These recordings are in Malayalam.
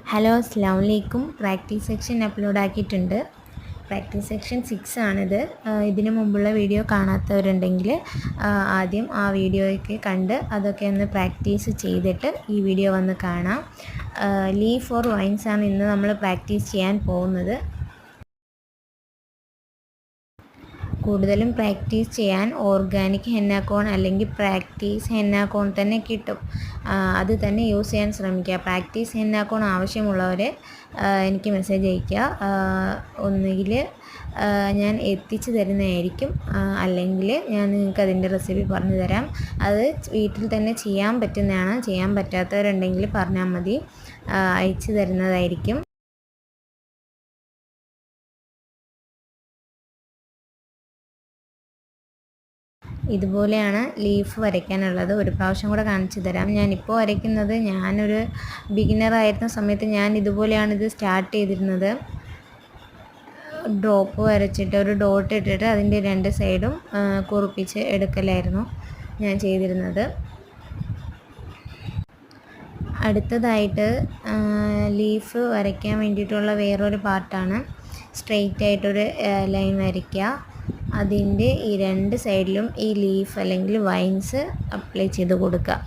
ഹലോ അസ്സലാമു അലൈക്കും. പ്രാക്ടീസ് സെക്ഷൻ അപ്ലോഡ് ആക്കിയിട്ടുണ്ട്. പ്രാക്ടീസ് സെക്ഷൻ 6 ആണിത്. ഇതിനു മുമ്പുള്ള വീഡിയോ കാണാത്തവരുണ്ടെങ്കിൽ ആദ്യം ആ വീഡിയോയൊക്കെ കണ്ട് അതൊക്കെ ഒന്ന് പ്രാക്ടീസ് ചെയ്തിട്ട് ഈ വീഡിയോ വന്ന് കാണാം. ലീവ് ഫോർ വൈൻസ് ആണ് ഇന്ന് നമ്മൾ പ്രാക്ടീസ് ചെയ്യാൻ പോകുന്നത്. കൂടുതലും പ്രാക്ടീസ് ചെയ്യാൻ ഓർഗാനിക് ഹെന്ന അല്ലെങ്കിൽ പ്രാക്ടീസ് ഹെന്ന തന്നെ കിട്ടും. അത് തന്നെ യൂസ് ചെയ്യാൻ ശ്രമിക്കുക. പ്രാക്ടീസ് ഹെന്ന ആവശ്യമുള്ളവർ എനിക്ക് മെസ്സേജ് അയയ്ക്കുക. ഒന്നുകിൽ ഞാൻ എത്തിച്ചു തരുന്നതായിരിക്കും, അല്ലെങ്കിൽ ഞാൻ നിങ്ങൾക്ക് അതിൻ്റെ റെസിപ്പി പറഞ്ഞു തരാം. അത് വീട്ടിൽ തന്നെ ചെയ്യാൻ പറ്റുന്നതാണ്. ചെയ്യാൻ പറ്റാത്തവരുണ്ടെങ്കിൽ പറഞ്ഞാൽ മതി, അയച്ചു തരുന്നതായിരിക്കും. ഇതുപോലെയാണ് ലീഫ് വരയ്ക്കാനുള്ളത്. ഒരു പ്രാവശ്യം കൂടെ കാണിച്ചു തരാം. ഞാനിപ്പോൾ വരയ്ക്കുന്നത്, ഞാനൊരു ബിഗിനറായിരുന്ന സമയത്ത് ഞാൻ ഇതുപോലെയാണ് ഇത് സ്റ്റാർട്ട് ചെയ്തിരുന്നത്. ഡ്രോപ്പ് വരച്ചിട്ട് ഒരു ഡോട്ട് ഇട്ടിട്ട് അതിൻ്റെ രണ്ട് സൈഡും കുറിപ്പിച്ച് എടുക്കലായിരുന്നു ഞാൻ ചെയ്തിരുന്നത്. അടുത്തതായിട്ട് ലീഫ് വരയ്ക്കാൻ വേണ്ടിയിട്ടുള്ള വേറൊരു പാർട്ടാണ്. സ്ട്രെയിറ്റ് ആയിട്ടൊരു ലൈൻ വരയ്ക്കുക. അതിൻ്റെ ഈ രണ്ട് സൈഡിലും ഈ ലീഫ് അല്ലെങ്കിൽ വൈൻസ് അപ്ലൈ ചെയ്ത് കൊടുക്കുക.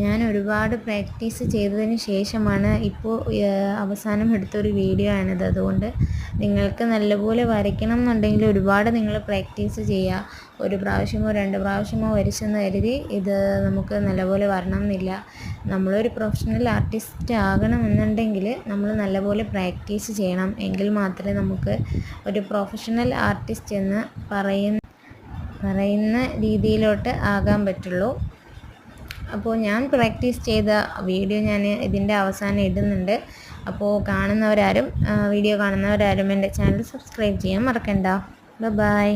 ഞാൻ ഒരുപാട് പ്രാക്ടീസ് ചെയ്തതിന് ശേഷമാണ് ഇപ്പോൾ അവസാനം എടുത്തൊരു വീഡിയോ ആണിത്. അതുകൊണ്ട് നിങ്ങൾക്ക് നല്ലപോലെ വരയ്ക്കണം എന്നുണ്ടെങ്കിൽ ഒരുപാട് നിങ്ങൾ പ്രാക്ടീസ് ചെയ്യുക. ഒരു പ്രാവശ്യമോ രണ്ട് പ്രാവശ്യമോ വരച്ചെന്ന് കരുതി ഇത് നമുക്ക് നല്ലപോലെ വരണം എന്നില്ല. നമ്മളൊരു പ്രൊഫഷണൽ ആർട്ടിസ്റ്റ് ആകണമെന്നുണ്ടെങ്കിൽ നമ്മൾ നല്ലപോലെ പ്രാക്ടീസ് ചെയ്യണം. എങ്കിൽ മാത്രമേ നമുക്ക് ഒരു പ്രൊഫഷണൽ ആർട്ടിസ്റ്റ് എന്ന് പറയുന്ന രീതിയിലോട്ട് ആകാൻ പറ്റുള്ളൂ. അപ്പോൾ ഞാൻ പ്രാക്ടീസ് ചെയ്ത വീഡിയോ ഞാൻ ഇതിൻ്റെ അവസാനം ഇടുന്നുണ്ട്. അപ്പോൾ വീഡിയോ കാണുന്നവരാരും എൻ്റെ ചാനൽ സബ്സ്ക്രൈബ് ചെയ്യാൻ മറക്കണ്ട. ബൈ.